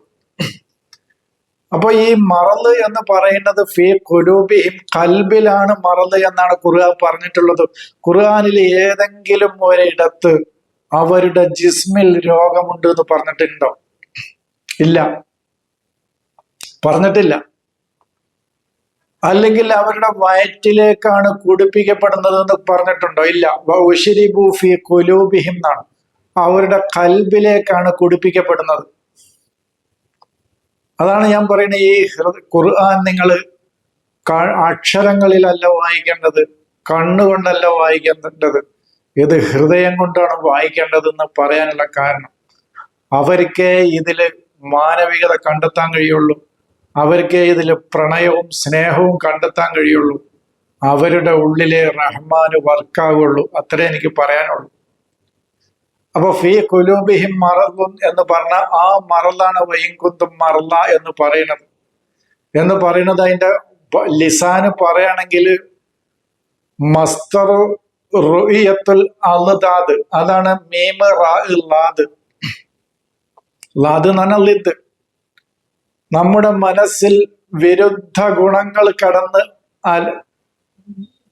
അപ്പൊ ഈ മറല് എന്ന് പറയുന്നത് ഫീ ഖുലൂബിഹിം, കൽബിലാണ് മറല് എന്നാണ് ഖുർആൻ പറഞ്ഞിട്ടുള്ളത്. ഖുർആനിൽ ഏതെങ്കിലും ഒരിടത്ത് അവരുടെ ജിസ്മിൽ രോഗമുണ്ട് എന്ന് പറഞ്ഞിട്ടുണ്ടോ? ഇല്ല, പറഞ്ഞിട്ടില്ല. അല്ലെങ്കിൽ അവരുടെ വയറ്റിലേക്കാണ് കുടിപ്പിക്കപ്പെടുന്നത് എന്ന് പറഞ്ഞിട്ടുണ്ടോ? ഇല്ല. വഉശ്രിബൂ ഫീ ഖുലൂബിഹിം എന്നാണ്. അവരുടെ കൽബിലേക്കാണ് കുടിപ്പിക്കപ്പെടുന്നത്. അതാണ് ഞാൻ പറയുന്നത്. ഈ ഖുർആൻ നിങ്ങൾ അക്ഷരങ്ങളിലല്ല വായിക്കേണ്ടത്, കണ്ണുകൊണ്ടല്ല വായിക്കേണ്ടത്, ഇത് ഹൃദയം കൊണ്ടാണ് വായിക്കേണ്ടതെന്ന് പറയാനുള്ള കാരണം അവർക്കേ ഇതില് മാനവികത കണ്ടെത്താൻ കഴിയുള്ളൂ. അവർക്കേ ഇതിൽ പ്രണയവും സ്നേഹവും കണ്ടെത്താൻ കഴിയുള്ളൂ. അവരുടെ ഉള്ളിലെ റഹ്മാന് വർക്കാകുള്ളൂ. അത്രേ എനിക്ക് പറയാനുള്ളൂ. അപ്പൊ ഫീ ഖുലൂബിഹിം മറദുൻ എന്ന് പറഞ്ഞ ആ മറലാണ് വൈൻകുന്തും മറല എന്ന് പറയുന്നത് അതിന്റെ ലിസാന് പറയുകയാണെങ്കിൽ മസ്തർ റുഇയത്തുൽ അൽദാദ്, അതാണ് മീമ് റാ ലാദ്. ലാദ് എന്ന് പറഞ്ഞാൽ ലിദ്. നമ്മുടെ മനസ്സിൽ വിരുദ്ധ ഗുണങ്ങൾ കടന്ന്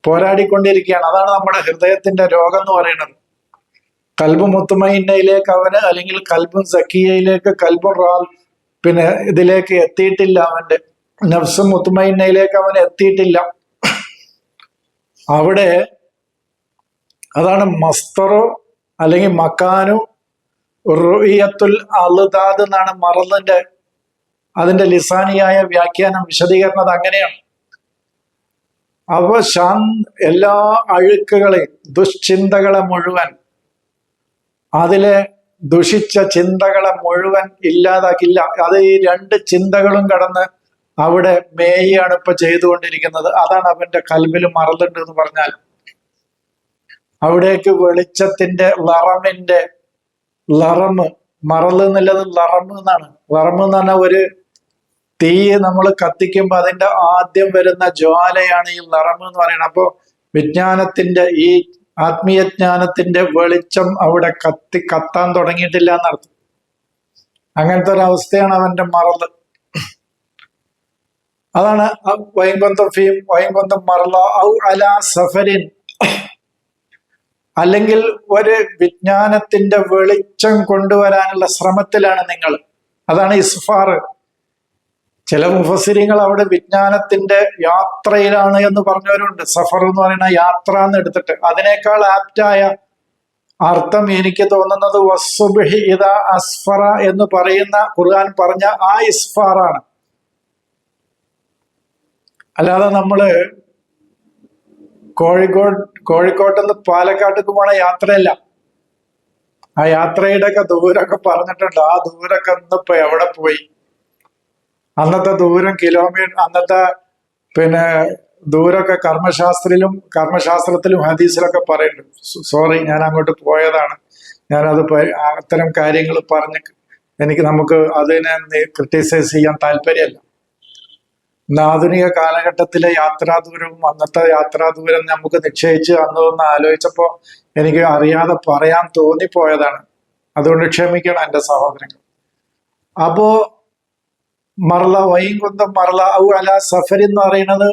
പോരാടിക്കൊണ്ടിരിക്കുകയാണ്. അതാണ് നമ്മുടെ ഹൃദയത്തിന്റെ രോഗം എന്ന് പറയുന്നത്. കൽബ് മുത്തുമയിന്നയിലേക്ക് അവന്, അല്ലെങ്കിൽ കൽബും സക്കിയയിലേക്ക്, കൽബും ഇതിലേക്ക് എത്തിയിട്ടില്ല. അവന്റെ നഫ്സും മുത്തുമയിന്നയിലേക്ക് അവൻ എത്തിയിട്ടില്ല. അവിടെ അതാണ് മസ്തറു അല്ലെങ്കിൽ മക്കാനു റുഇയത്തുൽ അൽദാദ് എന്നാണ് മറലിന്റെ അതിന്റെ ലിസാനിയായ വ്യാഖ്യാനം, വിശദീകരണം അങ്ങനെയാണ്. അവ എല്ലാ അഴുക്കുകളെയും ദുശ്ചിന്തകളെ മുഴുവൻ, അതിലെ ദുഷിച്ച ചിന്തകളെ മുഴുവൻ ഇല്ലാതാക്കില്ല. അത് ഈ രണ്ട് ചിന്തകളും കടന്ന് അവിടെ മേയാണ് ഇപ്പൊ ചെയ്തുകൊണ്ടിരിക്കുന്നത്. അതാണ് അവന്റെ കൽബിൽ മറലുണ്ട് എന്ന് പറഞ്ഞാൽ. അവിടേക്ക് വെളിച്ചത്തിന്റെ ലറമ്, മറല് എന്നുള്ളത് ലറമ് എന്നാണ്. ലറമ് എന്ന് പറഞ്ഞാൽ ഒരു തീ നമ്മൾ കത്തിക്കുമ്പോൾ അതിന്റെ ആദ്യം വരുന്ന ജ്വാലയാണ് ഈ ലറമ് എന്ന് പറയുന്നത്. അപ്പോ വിജ്ഞാനത്തിന്റെ ഈ ആത്മീയജ്ഞാനത്തിന്റെ വെളിച്ചം അവിടെ കത്താൻ തുടങ്ങിയിട്ടില്ല എന്നർത്ഥം. അങ്ങനത്തെ ഒരു അവസ്ഥയാണ് അവന്റെ മറല്. അതാണ് വൈകുന്തം ഫീം വൈകുന്തം മറല ഔ അല സഫരിൻ, അല്ലെങ്കിൽ ഒരു വിജ്ഞാനത്തിന്റെ വെളിച്ചം കൊണ്ടുവരാനുള്ള ശ്രമത്തിലാണ് നിങ്ങൾ. അതാണ് ഇസ്ഫാർ. ചില മുഫസ്സിരിങ്ങൾ അവിടെ വിജ്ഞാനത്തിന്റെ യാത്രയിലാണ് എന്ന് പറഞ്ഞവരുണ്ട്. സഫർ എന്ന് പറയുന്ന യാത്ര എന്ന് എടുത്തിട്ട് അതിനേക്കാൾ ആപ്റ്റായ അർത്ഥം എനിക്ക് തോന്നുന്നത് വസ്സുബ്ഹി ഇദാ അസ്ഫറ എന്ന് പറയുന്ന ഖുർആൻ പറഞ്ഞ ആ ഇസ്ഫാറാണ്. അല്ലാതെ നമ്മള് കോഴിക്കോട്ടെന്ന് പാലക്കാട്ടേക്ക് പോണ യാത്രയല്ല. ആ യാത്രയുടെ ഒക്കെ ദൂരമൊക്കെ പറഞ്ഞിട്ടുണ്ട്. ആ ദൂരമൊക്കെ ഇന്നിപ്പോ എവിടെ പോയി? അന്നത്തെ ദൂരം കിലോമീറ്റർ, അന്നത്തെ ദൂരമൊക്കെ കർമ്മശാസ്ത്രത്തിലും ഹദീസിലൊക്കെ പറയുന്നുണ്ട്. സോറി, ഞാൻ അങ്ങോട്ട് പോയതാണ്. ഞാനത് അത്തരം കാര്യങ്ങൾ പറഞ്ഞ് നമുക്ക് അതിനെ ക്രിട്ടിസൈസ് ചെയ്യാൻ താല്പര്യമല്ല. ഇന്ന് ആധുനിക കാലഘട്ടത്തിലെ യാത്രാദൂരവും അന്നത്തെ യാത്രാദൂരം നമുക്ക് നിശ്ചയിച്ച് അന്ന് ആലോചിച്ചപ്പോ എനിക്ക് അറിയാതെ പറയാൻ തോന്നിപ്പോയതാണ്. അതുകൊണ്ട് ക്ഷമിക്കണം എൻ്റെ സഹോദരങ്ങൾ. അപ്പോ മറല വൈകുന്തം മറല ഔ അല സഫരി എന്ന് പറയുന്നത്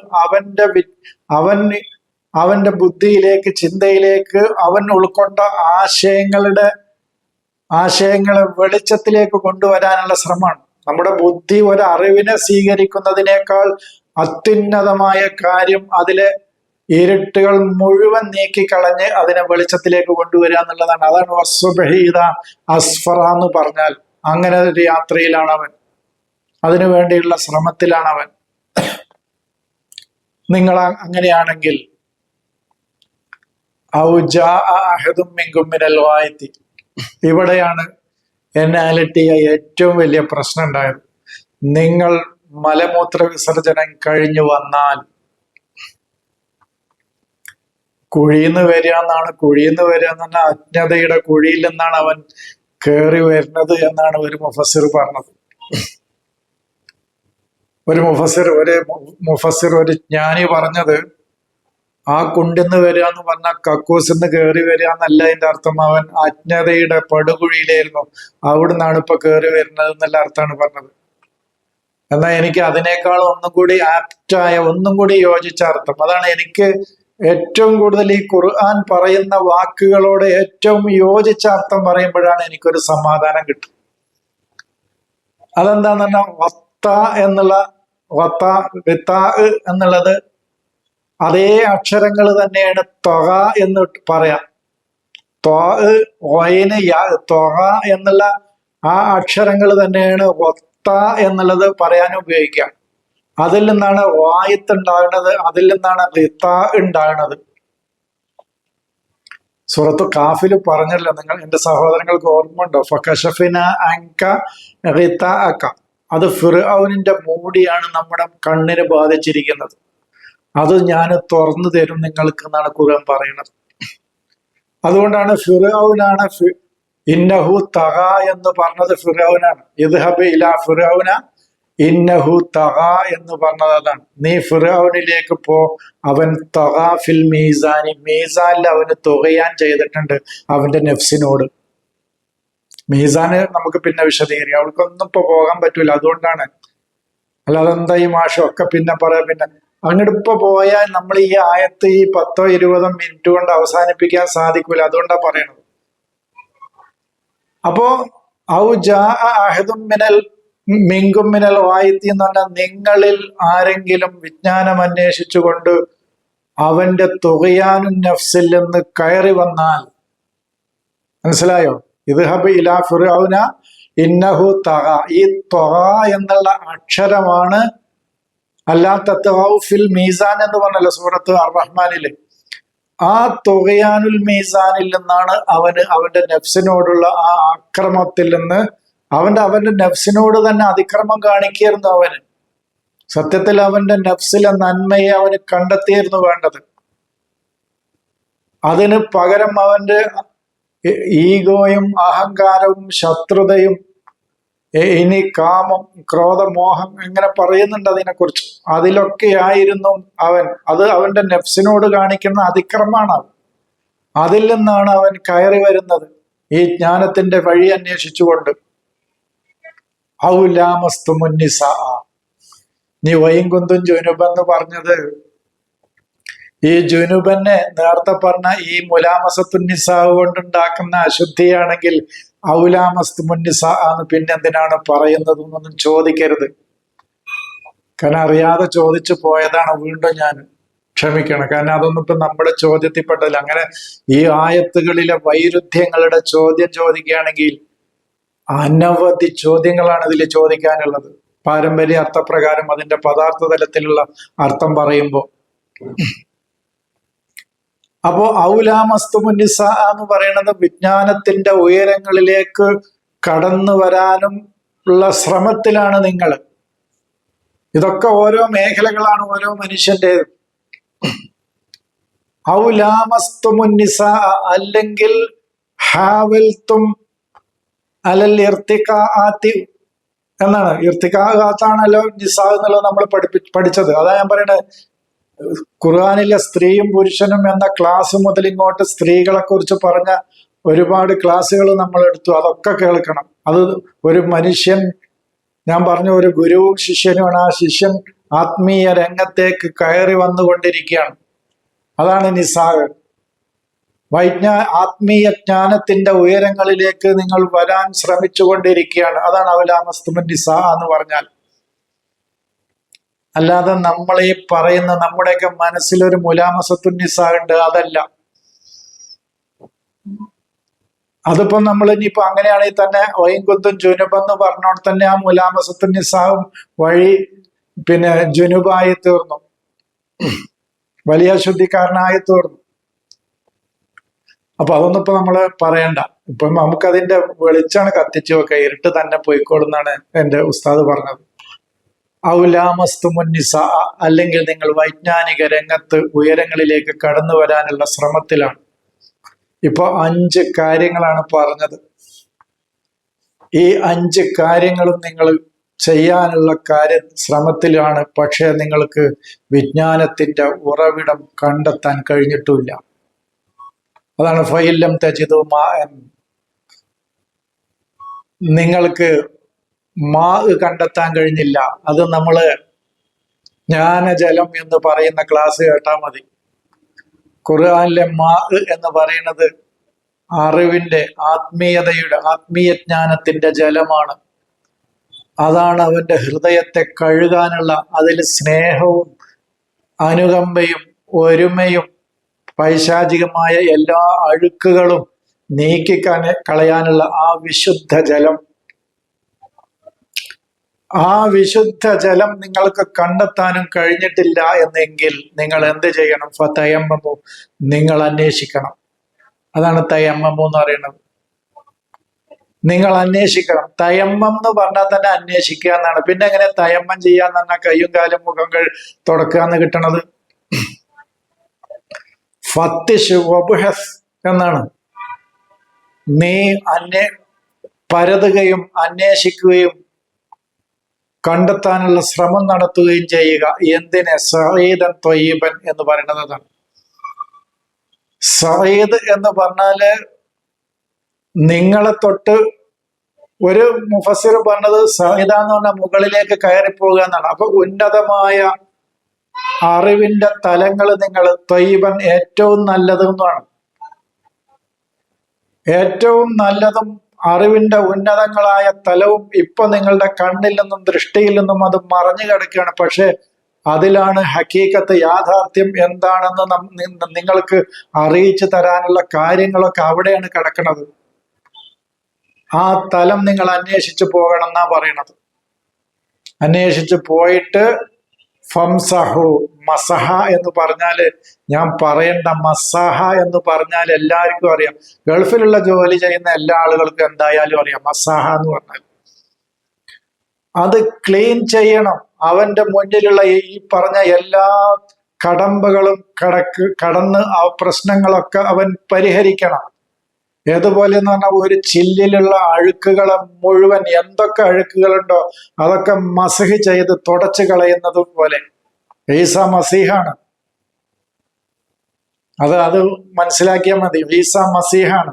അവന്റെ ബുദ്ധിയിലേക്ക്, ചിന്തയിലേക്ക് അവൻ ഉൾക്കൊണ്ട ആശയങ്ങളെ വെളിച്ചത്തിലേക്ക് കൊണ്ടുവരാനുള്ള ശ്രമമാണ്. നമ്മുടെ ബുദ്ധി ഒരറിവിനെ സ്വീകരിക്കുന്നതിനേക്കാൾ അത്യുന്നതമായ കാര്യം അതിലെ ഇരുട്ടുകൾ മുഴുവൻ നീക്കിക്കളഞ്ഞ് അതിനെ വെളിച്ചത്തിലേക്ക് കൊണ്ടുവരിക എന്നുള്ളതാണ്. അതാണ് വസ്സുബ്ഹി ഇദാ അസ്ഫറ എന്ന് പറഞ്ഞാൽ. അങ്ങനെ ഒരു യാത്രയിലാണ് അവൻ, അതിനു വേണ്ടിയുള്ള ശ്രമത്തിലാണ് അവൻ. നിങ്ങൾ അങ്ങനെയാണെങ്കിൽ ഔ ജാഅ അഹദും മിൻകും മിനൽ ഗായിത്തി, ഇവിടെയാണ് എന്നെ അലട്ടിയ ഏറ്റവും വലിയ പ്രശ്നം ഉണ്ടായത്. നിങ്ങൾ മലമൂത്ര വിസർജനം കഴിഞ്ഞു വന്നാൽ കുഴിന്ന് വരിക എന്നാണ്. കുഴിന്ന് വരിക എന്ന് പറഞ്ഞാൽ അജ്ഞതയുടെ കുഴിയിൽ നിന്നാണ് അവൻ കയറി വരുന്നത് എന്നാണ് ഒരു മുഫസ്സിർ പറഞ്ഞത്. ഒരു മുഫസ്സിർ ഒരു ജ്ഞാനി പറഞ്ഞത്, ആ കുണ്ടിന്ന് വരിക എന്ന് പറഞ്ഞാൽ കക്കൂസിന്ന് കയറി വരിക എന്നല്ല അതിന്റെ അർത്ഥം. അവൻ അജ്ഞതയുടെ പടുകുഴിയിലായിരുന്നു, അവിടുന്നാണ് ഇപ്പൊ കയറി വരുന്നത് എന്നുള്ള അർത്ഥമാണ് പറഞ്ഞത്. എന്നാൽ എനിക്ക് അതിനേക്കാൾ ഒന്നും കൂടി ആപ്റ്റായ, ഒന്നും കൂടി യോജിച്ച അർത്ഥം, അതാണ് എനിക്ക് ഏറ്റവും കൂടുതൽ ഈ ഖുർആൻ പറയുന്ന വാക്കുകളോട് ഏറ്റവും യോജിച്ച അർത്ഥം പറയുമ്പോഴാണ് എനിക്കൊരു സമാധാനം കിട്ടും. അതെന്താന്ന് പറഞ്ഞാൽ എന്നുള്ളത് അതേ അക്ഷരങ്ങൾ തന്നെയാണ് ത്വഗ എന്ന് പറയാം. ത്വഗ എന്നുള്ള ആ അക്ഷരങ്ങൾ തന്നെയാണ് ഒത്ത എന്നുള്ളത് പറയാൻ ഉപയോഗിക്കുക. അതിൽ നിന്നാണ് വായത്ത് ഉണ്ടാകുന്നത്, അതിൽ നിന്നാണ് റിത്ത ഉണ്ടാകുന്നത്. സൂറത്ത് കാഫിൽ പറഞ്ഞല്ലോ, നിങ്ങൾ എൻ്റെ സഹോദരങ്ങൾക്ക് ഓർമ്മ ഉണ്ടോ? ഫകശഫിന അൻക റിതഅക, അത് ഫിർഔനിന്റെ മൂടിയാണ് നമ്മുടെ കണ്ണിന് ബാധിച്ചിരിക്കുന്നത്. അത് ഞാൻ തുറന്നു തരും നിങ്ങൾക്ക് എന്നാണ് ഖുർആൻ പറയുന്നത്. അതുകൊണ്ടാണ് ഫിർഔനാണ് ഇന്നഹു തഗ എന്ന് പറഞ്ഞത്. ഫിർഔനാണ് ഇദ്ഹബ് ഇലാ ഫിർഔന ഇന്നഹു തഗ എന്ന് പറഞ്ഞത് അതാണ്. നീ ഫിർഔനിലേക്ക് പോ, അവൻ തഗ ഫിൽ മീസാനി, മീസാനിൽ അവന് തുകയാൻ ചെയ്തിട്ടുണ്ട് അവന്റെ നെഫ്സിനോട്. മീസാന് നമുക്ക് പിന്നെ വിശദീകരിക്കാം, അവൾക്കൊന്നും ഇപ്പൊ പോകാൻ പറ്റൂല. അതുകൊണ്ടാണ്, അല്ലാതെ എന്താ ഈ മാഷോ ഒക്കെ പിന്നെ പറയാം. പിന്നെ അങ്ങോട്ട് ഇപ്പൊ പോയാൽ നമ്മൾ ഈ ആയത്ത് ഈ 10-20 മിനിറ്റ് കൊണ്ട് അവസാനിപ്പിക്കാൻ സാധിക്കൂല. അതുകൊണ്ടാ പറയണത്. അപ്പോ ഔ ജാഅ അഹദും മിൻകും മിനൽ ഗായിത്തി എന്ന് പറഞ്ഞാൽ നിങ്ങളിൽ ആരെങ്കിലും വിജ്ഞാനം അന്വേഷിച്ചുകൊണ്ട് അവന്റെ തുകയാനും നഫ്സിൽ നിന്ന് കയറി വന്നാൽ, മനസ്സിലായോ? ഇദ്ഹബ് ഇലാ ഫിർഔന ഇന്നഹു തഗ. ഈ ത്വഗ എന്നുള്ള അക്ഷരമാണ് അല്ലാ തത്ഗൗ ഫിൽ മീസാൻ എന്ന് പറഞ്ഞല്ലോ സൂറത്ത് അർ-റഹ്മാനില്. ആ തുകയാനുൽ മീസാനിൽ നിന്നാണ് അവന്റെ നഫ്സിനോടുള്ള ആ ആക്രമത്തിൽ നിന്ന് അവന്റെ നഫ്സിനോട് തന്നെ അതിക്രമം കാണിക്കുകയായിരുന്നു അവന്. സത്യത്തിൽ അവന്റെ നഫ്സിലെ നന്മയെ അവന് കണ്ടെത്തിയിരുന്നു വേണ്ടത്. അതിന് പകരം അവന്റെ ഈഗോയും അഹങ്കാരവും ശത്രുതയും ഇനി കാമം, ക്രോധമോഹം എങ്ങനെ പറയുന്നുണ്ട് അതിനെക്കുറിച്ച്, അതിലൊക്കെ ആയിരുന്നു അവൻ. അത് അവന്റെ നഫ്സിനോട് കാണിക്കുന്ന അതിക്രമമാണ്. അതിൽ നിന്നാണ് അവൻ കയറി വരുന്നത്, ഈ ജ്ഞാനത്തിന്റെ വഴി അന്വേഷിച്ചുകൊണ്ട്. ഔലാമസ്തു മുന്നിസ, നീ വൈകുന്തും ജുനുബെന്ന് പറഞ്ഞത്, ഈ ജുനുബനെ നേരത്തെ പറഞ്ഞ ഈ മുലാമസത്തുന്നിസാവ് കൊണ്ടുണ്ടാക്കുന്ന അശുദ്ധിയാണെങ്കിൽ ഔലാമസ്തു മുന്നിസ എന്ന് പിന്നെന്തിനാണ് പറയുന്നത് എന്നൊന്നും ചോദിക്കരുത്. കാരണം അറിയാതെ ചോദിച്ചു പോയതാണ്. വീണ്ടും ഞാൻ ക്ഷമിക്കണം, കാരണം അതൊന്നും ഇപ്പൊ നമ്മുടെ ചോദ്യത്തിൽപ്പെട്ടല്ല. അങ്ങനെ ഈ ആയത്തുകളിലെ വൈരുദ്ധ്യങ്ങളുടെ ചോദ്യം ചോദിക്കുകയാണെങ്കിൽ അനവധി ചോദ്യങ്ങളാണ് ഇതിൽ ചോദിക്കാനുള്ളത്, പാരമ്പര്യ അർത്ഥപ്രകാരം അതിന്റെ പദാർത്ഥ തലത്തിലുള്ള അർത്ഥം പറയുമ്പോൾ. അപ്പോ ഔലാമസ്തു മുന്നിസ എന്ന് പറയുന്നത് വിജ്ഞാനത്തിന്റെ ഉയരങ്ങളിലേക്ക് കടന്നു വരാനും ഉള്ള ശ്രമത്തിലാണ് നിങ്ങൾ. ഇതൊക്കെ ഓരോ മേഖലകളാണ് ഓരോ മനുഷ്യന്റെ. ഔലാമസ്തു മുന്നിസ അല്ലെങ്കിൽ ഹാവൽത്തും അലൽ ഇർത്തിഖാഅത്തി എന്നാണ്. ഇർത്തിഖാഅത്താണല്ലോ നിസാ എന്നുള്ളത് നമ്മൾ പഠിച്ചത്. അതാ ഞാൻ പറയണത്, ഖുർആനിലെ സ്ത്രീയും പുരുഷനും എന്ന ക്ലാസ് മുതൽ ഇങ്ങോട്ട് സ്ത്രീകളെ കുറിച്ച് പറഞ്ഞ ഒരുപാട് ക്ലാസ്സുകൾ നമ്മൾ എടുത്തു. അതൊക്കെ കേൾക്കണം. അത് ഒരു മനുഷ്യൻ, ഞാൻ പറഞ്ഞു, ഒരു ഗുരുവും ശിഷ്യനുമാണ്. ആ ശിഷ്യൻ ആത്മീയ രംഗത്തേക്ക് കയറി വന്നുകൊണ്ടിരിക്കുകയാണ്. അതാണ് നിസാഹ്. ആത്മീയ ജ്ഞാനത്തിന്റെ ഉയരങ്ങളിലേക്ക് നിങ്ങൾ വരാൻ ശ്രമിച്ചുകൊണ്ടിരിക്കുകയാണ്. അതാണ് ഔലാമസ്തു നിസാ എന്ന് പറഞ്ഞാൽ. അല്ലാതെ നമ്മളീ പറയുന്ന നമ്മുടെയൊക്കെ മനസ്സിലൊരു മുലാമസത്തുന്നിസാ ഉണ്ട്, അതല്ല. അതിപ്പോ നമ്മൾ ഇനിയിപ്പോ അങ്ങനെയാണെങ്കിൽ തന്നെ വൈകുന്തും ജുനുബെന്ന് പറഞ്ഞോണ്ട് തന്നെ ആ മുലാമസത്തുന്നിസാവും വഴി പിന്നെ ജുനുബായി തീർന്നു, വലിയ ശുദ്ധിക്കാരനായി തീർന്നു. അപ്പൊ അതൊന്നും ഇപ്പൊ നമ്മള് പറയണ്ട. ഇപ്പൊ നമുക്കതിന്റെ വെളിച്ചാണ് കത്തിച്ചു വെക്കുക, ഇരുട്ട് തന്നെ പോയിക്കോളുന്നാണ് എന്റെ ഉസ്താദ് പറഞ്ഞത്. ഔലാമസ്തു മുന്നിസ അല്ലെങ്കിൽ നിങ്ങൾ വൈജ്ഞാനിക രംഗത്ത് ഉയരങ്ങളിലേക്ക് കടന്നു വരാനുള്ള ശ്രമത്തിലാണ്. ഇപ്പൊ 5 കാര്യങ്ങളാണ് പറഞ്ഞത്. ഈ 5 കാര്യങ്ങളും നിങ്ങൾ ചെയ്യാനുള്ള ശ്രമത്തിലാണ്. പക്ഷെ നിങ്ങൾക്ക് വിജ്ഞാനത്തിന്റെ ഉറവിടം കണ്ടെത്താൻ കഴിഞ്ഞിട്ടില്ല. അതാണ് ഫൈലം തജിദു മാഅൻ. നിങ്ങൾക്ക് കണ്ടെത്താൻ കഴിഞ്ഞില്ല. അത് നമ്മള് ജ്ഞാനജലം എന്ന് പറയുന്ന ക്ലാസ് കേട്ടാൽ മതി. ഖുർആനിലെ എന്ന് പറയുന്നത് അറിവിന്റെ, ആത്മീയതയുടെ, ആത്മീയ ജ്ഞാനത്തിന്റെ ജലമാണ്. അതാണ് അവന്റെ ഹൃദയത്തെ കഴുകാനുള്ള, അതിൽ സ്നേഹവും അനുകമ്പയും ഒരുമയും പൈശാചികമായ എല്ലാ അഴുക്കുകളും കളയാനുള്ള ആ വിശുദ്ധ ജലം. ആ വിശുദ്ധ ജലം നിങ്ങൾക്ക് കണ്ടെത്താനും കഴിഞ്ഞിട്ടില്ല എന്നെങ്കിൽ നിങ്ങൾ എന്ത് ചെയ്യണം? ഫതയമ്മമു, നിങ്ങൾ അന്വേഷിക്കണം. അതാണ് തയമ്മമു എന്ന് പറയുന്നത്. നിങ്ങൾ അന്വേഷിക്കണം. തയമ്മം എന്ന് പറഞ്ഞാൽ തന്നെ അന്വേഷിക്കുക എന്നാണ്. പിന്നെ എങ്ങനെ തയമ്മം ചെയ്യാന്ന് പറഞ്ഞാൽ കയ്യും കാലും മുഖങ്ങൾ തുടക്കുക എന്ന് കിട്ടണത്? ഫത്തിഷ് വബുഹസ് എന്നാണ്. നീ പരതുകയും അന്വേഷിക്കുകയും കണ്ടെത്താനുള്ള ശ്രമം നടത്തുകയും ചെയ്യുക. എന്തിനെ? സഈദൻ ത്വയ്യിബൻ എന്ന് പറയുന്നത് അതാണ്. സഈദ് എന്ന് പറഞ്ഞാല് നിങ്ങളെ തൊട്ട്, ഒരു മുഫസ്സിർ പറഞ്ഞത് സഈദ എന്ന് പറഞ്ഞാൽ മുകളിലേക്ക് കയറിപ്പോകുക എന്നാണ്. അപ്പൊ ഉന്നതമായ അറിവിന്റെ തലങ്ങൾ നിങ്ങൾ, ത്വയ്യിബൻ ഏറ്റവും നല്ലതെന്നാണ്. ഏറ്റവും നല്ലതും അറിവിന്റെ ഉന്നതങ്ങളായ തലവും ഇപ്പൊ നിങ്ങളുടെ കണ്ണിൽ നിന്നും ദൃഷ്ടിയിൽ നിന്നും അത് മറഞ്ഞു കിടക്കുകയാണ്. പക്ഷെ അതിലാണ് ഹക്കീക്കത്ത്, യാഥാർത്ഥ്യം എന്താണെന്ന് നിങ്ങൾക്ക് അറിയിച്ചു തരാനുള്ള കാര്യങ്ങളൊക്കെ അവിടെയാണ് കിടക്കുന്നത്. ആ തലം നിങ്ങൾ അന്വേഷിച്ചു പോകണം എന്നാ പറയണത്. അന്വേഷിച്ചു പോയിട്ട് ഫംസഹു, മസഹ എന്ന് പറഞ്ഞാല് ഞാൻ പറയണ്ട, മസഹ എന്ന് പറഞ്ഞാൽ എല്ലാവർക്കും അറിയാം. ഗൾഫിലുള്ള ജോലി ചെയ്യുന്ന എല്ലാ ആളുകൾക്കും എന്തായാലും അറിയാം മസഹ എന്ന് പറഞ്ഞാൽ. അത് ക്ലീൻ ചെയ്യണം. അവന്റെ മുന്നിലുള്ള ഈ പറഞ്ഞ എല്ലാ കടമ്പകളും കടന്ന് ആ പ്രശ്നങ്ങളൊക്കെ അവൻ പരിഹരിക്കണം. ഏതുപോലെ എന്ന് പറഞ്ഞാൽ ഒരു ചില്ലിലുള്ള അഴുക്കുകളെ മുഴുവൻ, എന്തൊക്കെ അഴുക്കുകളുണ്ടോ അതൊക്കെ മസഹ് ചെയ്ത് തുടച്ചു കളയുന്നത് പോലെ ഈസ മസീഹാണ്. അത് മനസ്സിലാക്കിയാൽ മതി. ഈസ മസീഹാണ്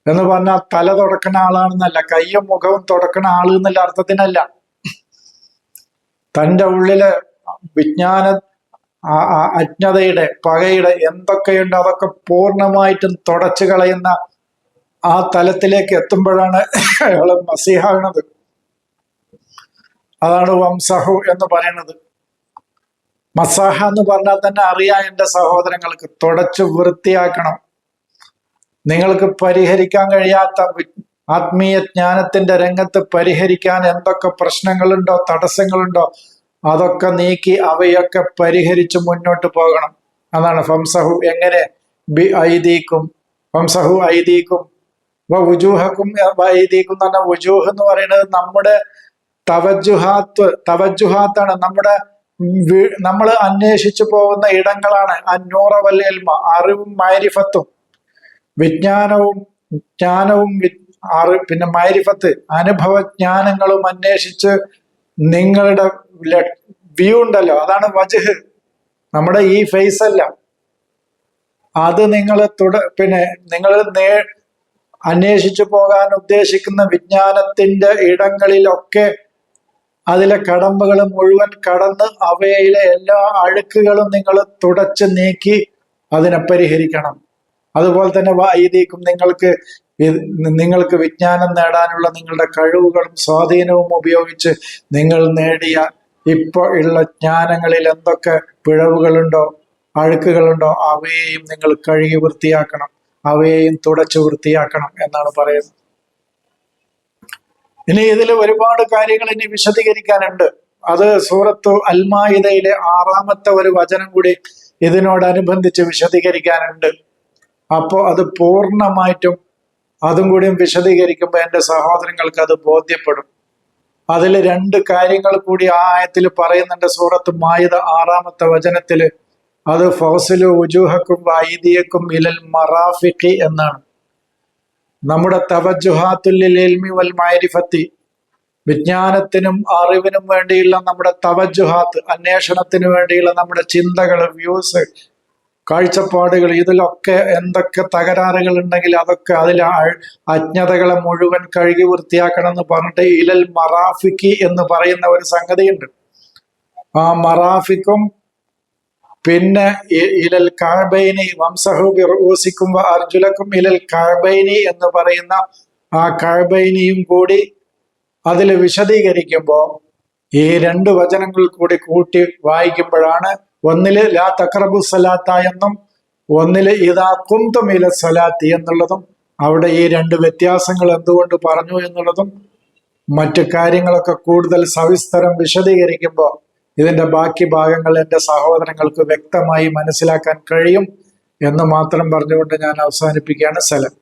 എന്ന് പറഞ്ഞാൽ തല തുടക്കുന്ന ആളാണെന്നല്ല, കയ്യും മുഖവും തുടക്കുന്ന ആള് എന്നുള്ള അർത്ഥത്തിനല്ല. തൻ്റെ ഉള്ളില് വിജ്ഞാന അജ്ഞതയുടെ പകയുടെ എന്തൊക്കെയുണ്ട് അതൊക്കെ പൂർണ്ണമായിട്ടും തുടച്ചു കളയുന്ന ആ തലത്തിലേക്ക് എത്തുമ്പോഴാണ് അയാള് മസീഹാകുന്നത്. അതാണ് വംസഹു എന്ന് പറയുന്നത്. മസാഹ എന്ന് പറഞ്ഞാൽ തന്നെ അറിയാം എൻ്റെ സഹോദരങ്ങൾക്ക്, തുടച്ചു വൃത്തിയാക്കണം. നിങ്ങൾക്ക് പരിഹരിക്കാൻ കഴിയാത്ത ആത്മീയ ജ്ഞാനത്തിന്റെ രംഗത്ത് പരിഹരിക്കാൻ എന്തൊക്കെ പ്രശ്നങ്ങളുണ്ടോ, തടസ്സങ്ങളുണ്ടോ, അതൊക്കെ നീക്കി അവയൊക്കെ പരിഹരിച്ച് മുന്നോട്ട് പോകണം. അതാണ് ഫംസഹു. എങ്ങനെ? ബി ഐദീക്കും, ഫംസഹു ഐദീക്കും വുജൂഹക്കും. ഐദീക്കും എന്ന് പറഞ്ഞാൽ വുജൂഹ് എന്ന് പറയുന്നത് നമ്മുടെ തവജുഹാത്താണ്, നമ്മൾ അന്വേഷിച്ചു പോകുന്ന ഇടങ്ങളാണ്. അന്നൂറ വൽ ഇൽമ, അറിവും മാരിഫത്തും, വിജ്ഞാനവും ജ്ഞാനവും പിന്നെ മാരിഫത്ത് അനുഭവജ്ഞാനങ്ങളും അന്വേഷിച്ച് നിങ്ങളുടെ വ്യൂ ഉണ്ടല്ലോ, അതാണ് വജ്ഹ്. നമ്മുടെ ഈ ഫേസ് അല്ല, അത് നിങ്ങൾ നിങ്ങൾ അന്വേഷിച്ചു പോകാൻ ഉദ്ദേശിക്കുന്ന വിജ്ഞാനത്തിന്റെ ഇടങ്ങളിലൊക്കെ അതിലെ കടമ്പകൾ മുഴുവൻ കടന്ന് അവയിലെ എല്ലാ അഴുക്കുകളും നിങ്ങൾ തുടച്ച് നീക്കി അതിനെ പരിഹരിക്കണം. അതുപോലെ തന്നെ വൈദിക്കും, നിങ്ങൾക്ക് വിജ്ഞാനം നേടാനുള്ള നിങ്ങളുടെ കഴിവുകളും സ്വാധീനവും ഉപയോഗിച്ച് നിങ്ങൾ നേടിയ ഇപ്പോൾ ഉള്ള ജ്ഞാനങ്ങളിൽ എന്തൊക്കെ പിഴവുകളുണ്ടോ, അഴുക്കുകളുണ്ടോ, അവയെയും നിങ്ങൾ കഴുകി വൃത്തിയാക്കണം, അവയെയും തുടച്ചു വൃത്തിയാക്കണം എന്നാണ് പറയുന്നത്. ഇനി ഇതിൽ ഒരുപാട് കാര്യങ്ങൾ ഇനി വിശദീകരിക്കാനുണ്ട്. അത് സൂറത്തു അൽ-മാഇദയിലെ 6-ാമത്തെ ഒരു വചനം കൂടി ഇതിനോടനുബന്ധിച്ച് വിശദീകരിക്കാനുണ്ട്. അപ്പോൾ അത് പൂർണ്ണമായിട്ടും അതും കൂടിയും വിശദീകരിക്കുമ്പോൾ എൻ്റെ സഹോദരങ്ങൾക്ക് അത് ബോധ്യപ്പെടും. അതിൽ 2 കാര്യങ്ങൾ കൂടി ആ ആയത്തിൽ പറയുന്നുണ്ട്. സൂറത്ത് മാഇദ 6-ാമത്തെ വചനത്തില് അത് ഫൗസിലു വുജൂഹക്കും വൈദിയക്കും ഇലൽ മറാഫിഖി എന്നാണ്. നമ്മുടെ തവജുഹാത്തുല്ലിൽ ഇൽമി വൽ മഅരിഫത്തി, വിജ്ഞാനത്തിനും അറിവിനും വേണ്ടിയുള്ള നമ്മുടെ തവജുഹാത്ത്, അന്വേഷണത്തിന് വേണ്ടിയുള്ള നമ്മുടെ ചിന്തകൾ, വ്യൂസ്, കാഴ്ചപ്പാടുകൾ, ഇതിലൊക്കെ എന്തൊക്കെ തകരാറുകൾ ഉണ്ടെങ്കിൽ അതൊക്കെ അതിലെ അജ്ഞതകളെ മുഴുവൻ കഴുകി വൃത്തിയാക്കണം എന്ന് പറഞ്ഞിട്ട് ഇലൽ മറാഫിക്കി എന്ന് പറയുന്ന ഒരു സംഗതിയുണ്ട്. ആ മറാഫിക്കും പിന്നെ ഇലൽ കഅബൈനി വംസഹു ബിറുഊസിക്കും വഅർജുലക്കും ഇലൽ കഅബൈനി എന്ന് പറയുന്ന ആ കഅബൈനിയും കൂടി അതിൽ വിശദീകരിക്കുമ്പോൾ ഈ 2 വചനങ്ങൾ കൂടി കൂട്ടി വായിക്കുമ്പോഴാണ് ഒന്നില് ലാ തഖറബു സലാത്ത എന്നും ഒന്നില് ഇദാ ഖുംതും ഇല സലാത്തി എന്നുള്ളതും അവിടെ ഈ 2 വ്യത്യാസങ്ങൾ എന്തുകൊണ്ട് പറഞ്ഞു എന്നുള്ളതും മറ്റു കാര്യങ്ങളൊക്കെ കൂടുതൽ സവിസ്തരം വിശദീകരിക്കുമ്പോൾ ഇതിന്റെ ബാക്കി ഭാഗങ്ങൾ എൻ്റെ സഹോദരങ്ങൾക്ക് വ്യക്തമായി മനസ്സിലാക്കാൻ കഴിയും എന്ന് മാത്രം പറഞ്ഞുകൊണ്ട് ഞാൻ അവസാനിപ്പിക്കുകയാണ്. സലാം.